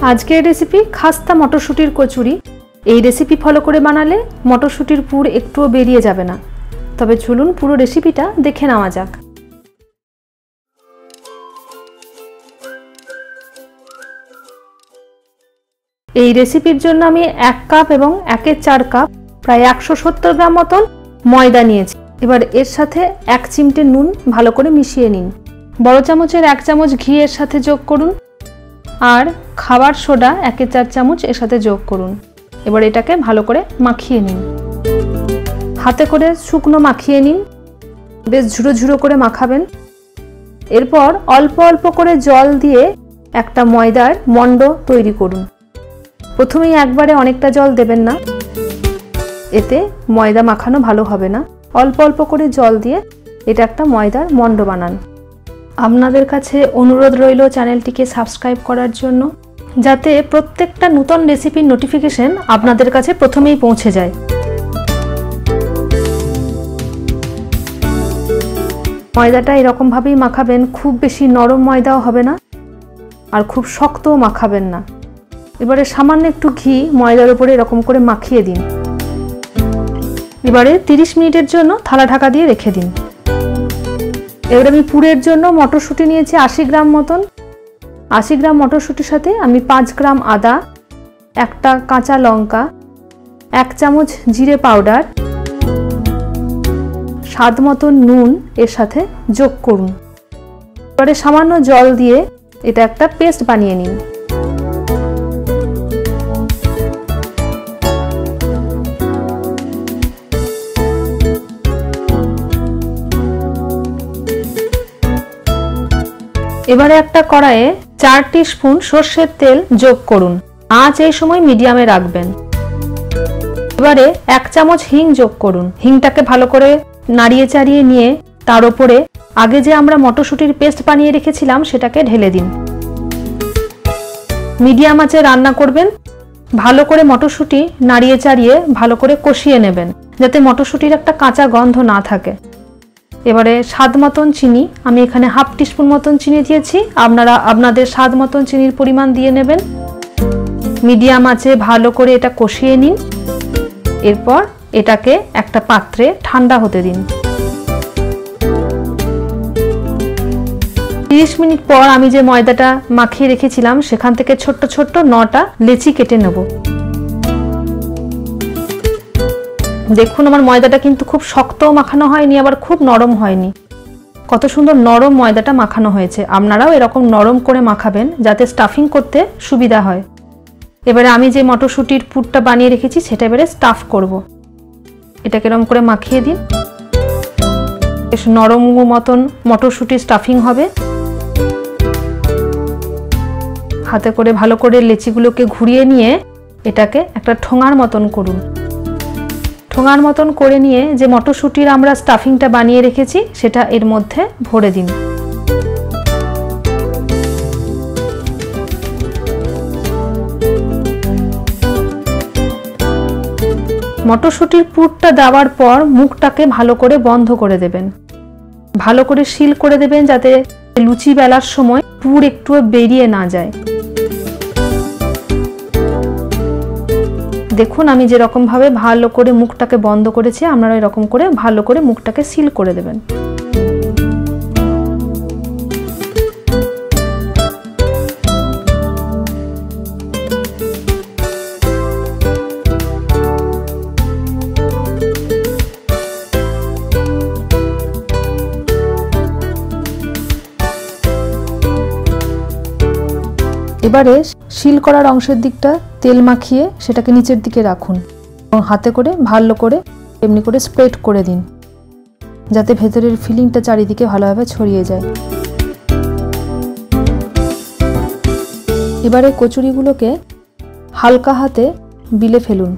আজকের রেসিপি খাস্তা মটরশুটির কচুরি। এই রেসিপি ফলো করে বানালে মটরশুটির পুর একটুও বেরিয়ে যাবে না। তবে চলুন পুরো রেসিপিটা দেখে নেওয়া যাক। এই রেসিপির জন্য আমি 1 কাপ এবং 1/4 কাপ প্রায় 170 গ্রাম মতন ময়দা নিয়েছি। এবার এর সাথে 1 চিমটে নুন ভালো করে মিশিয়ে নিন। বড় চামচের 1 চামচ ঘি এর সাথে যোগ করুন আর খাবার সোডা 1/4 চামচ এর সাথে যোগ করুন। এবার এটাকে ভালো করে মাখিয়ে নিন। হাতে করে শুকনো মাখিয়ে নিন, বেশ ঝুড়ো ঝুড়ো করে মাখাবেন। এরপর অল্প অল্প করে জল দিয়ে একটা ময়দার মণ্ড তৈরি করুন। প্রথমেই একবারে অনেকটা জল দেবেন না, এতে ময়দা মাখানো ভালো হবে না। অল্প অল্প করে জল দিয়ে এটা একটা ময়দার মণ্ড বানান। আপনাদের কাছে অনুরোধ রইল চ্যানেলটিকে সাবস্ক্রাইব করার জন্য, যাতে প্রত্যেকটা নতুন রেসিপির নোটিফিকেশন আপনাদের কাছে প্রথমেই পৌঁছে যায়। ময়দাটা এরকম ভাবেই মাখাবেন, খুব বেশি নরম ময়দাও হবে না আর খুব শক্তও মাখাবেন না। এবারে সামান্য একটু ঘি ময়দার উপরে এরকম করে মাখিয়ে দিন। এবারে 30 মিনিটের জন্য থালা ঢাকা দিয়ে রেখে দিন। এবারে আমি পুরের জন্য মটরশুঁটি নিয়েছি 80 গ্রাম মতন। 80 গ্রাম মটরশুঁটির সাথে আমি 5 গ্রাম আদা, একটা কাঁচা লঙ্কা, 1 চামচ জিরে পাউডার, স্বাদ মতন নুন এর সাথে যোগ করুন। এবারে সামান্য জল দিয়ে এটা একটা পেস্ট বানিয়ে নিন। এবারে একটা কড়াইয়ে 4 টিস্পুন সরষের তেল যোগ করুন। আঁচ এই সময় মিডিয়ামে রাখবেন। এবারে 1 চামচ হিং যোগ করুন। হিংটাকে ভালো করে নাড়িয়ে চাড়িয়ে নিয়ে তার উপরে আগে যে আমরা মটরশুঁটির পেস্ট বানিয়ে রেখেছিলাম সেটাকে ঢেলে দিন। মিডিয়াম আঁচে রান্না করবেন। ভালো করে মটরশুঁটি নাড়িয়ে চাড়িয়ে ভালো করে কষিয়ে নেবেন, যাতে মটরশুঁটির একটা কাঁচা গন্ধ না থাকে। এবারে স্বাদ মতন চিনি, আমি এখানে 1/2 টিস্পুন মতন চিনি দিয়েছি। আপনারা আপনাদের স্বাদ মতন চিনির পরিমাণ দিয়ে নেবেন। মিডিয়াম আঁচে ভালো করে এটা কষিয়ে নিন। এরপর এটাকে একটা পাত্রে ঠান্ডা হতে দিন। 30 মিনিট পর আমি যে ময়দাটা মাখিয়ে রেখেছিলাম সেখান থেকে ছোট্ট ছোট্ট 9টা লেচি কেটে নেব। দেখুন আমার ময়দাটা কিন্তু খুব শক্তও মাখানো হয়নি, আবার খুব নরম হয়নি। কত সুন্দর নরম ময়দাটা মাখানো হয়েছে। আপনারাও এরকম নরম করে মাখাবেন, যাতে স্টাফিং করতে সুবিধা হয়। এবারে আমি যে মটরশুঁটির পুরটা বানিয়ে রেখেছি সেটা এবারে স্টাফ করব। এটাকে এরকম করে মাখিয়ে দিন। বেশ নরম মতন মটরশুঁটির স্টাফিং হবে। হাতে করে ভালো করে লেচিগুলোকে ঘুরিয়ে নিয়ে এটাকে একটা ঠোঙার মতন করুন। ঠোঙার মতন করে নিয়ে যে মটরশুঁটির আমরা স্টাফিংটা বানিয়ে রেখেছি সেটা এর মধ্যে ভরে দিন। মটরশুঁটির পুরটা দেওয়ার পর মুখটাকে ভালো করে বন্ধ করে দেবেন। ভালো করে সিল করে দেবেন, যাতে লুচি বেলার সময় পুর একটু বেরিয়ে না যায়। দেখুন আমি যেরকম ভাবে ভালো করে মুখটাকে বন্ধ করেছি, আপনারা এরকম করে ভালো করে মুখটাকে সিল করে দেবেন। এবারে সিল করার অংশের দিকটা তেল মাখিয়ে সেটাকে নিচের দিকে রাখুন এবং হাতে করে ভালো করে এমনি করে স্প্রেড করে দিন, যাতে ভেতরের ফিলিংটা চারিদিকে ভালোভাবে ছড়িয়ে যায়। এবারে কচুরিগুলোকে হালকা হাতে বিলে ফেলুন।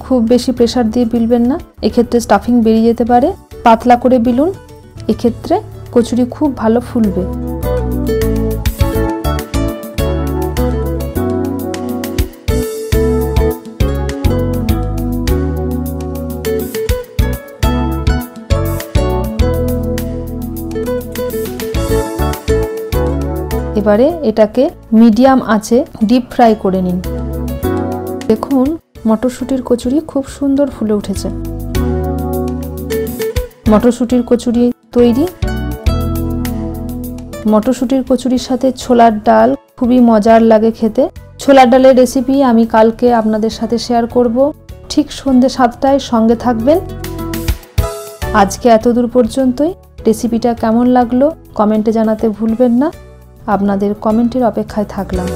খুব বেশি প্রেসার দিয়ে বিলবেন না, এক্ষেত্রে স্টাফিং বেরিয়ে যেতে পারে। পাতলা করে বিলুন, এক্ষেত্রে কচুরি খুব ভালো ফুলবে। এবারে এটাকে মিডিয়াম আঁচে ডিপ ফ্রাই করে নিন। দেখুন মটরশুঁটির কচুরি খুব সুন্দর ফুলে উঠেছে। মটরশুঁটির কচুরি তৈরি। মটরশুঁটির কচুরির সাথে ছোলার ডাল খুবই মজার লাগে খেতে। ছোলার ডালের রেসিপি আমি কালকে আপনাদের সাথে শেয়ার করব। ঠিক সন্ধ্যে 7টায় সঙ্গে থাকবেন। আজকে এতদূর পর্যন্তই। রেসিপিটা কেমন লাগলো কমেন্টে জানাতে ভুলবেন না। আপনাদের কমেন্টের অপেক্ষায় থাকলাম।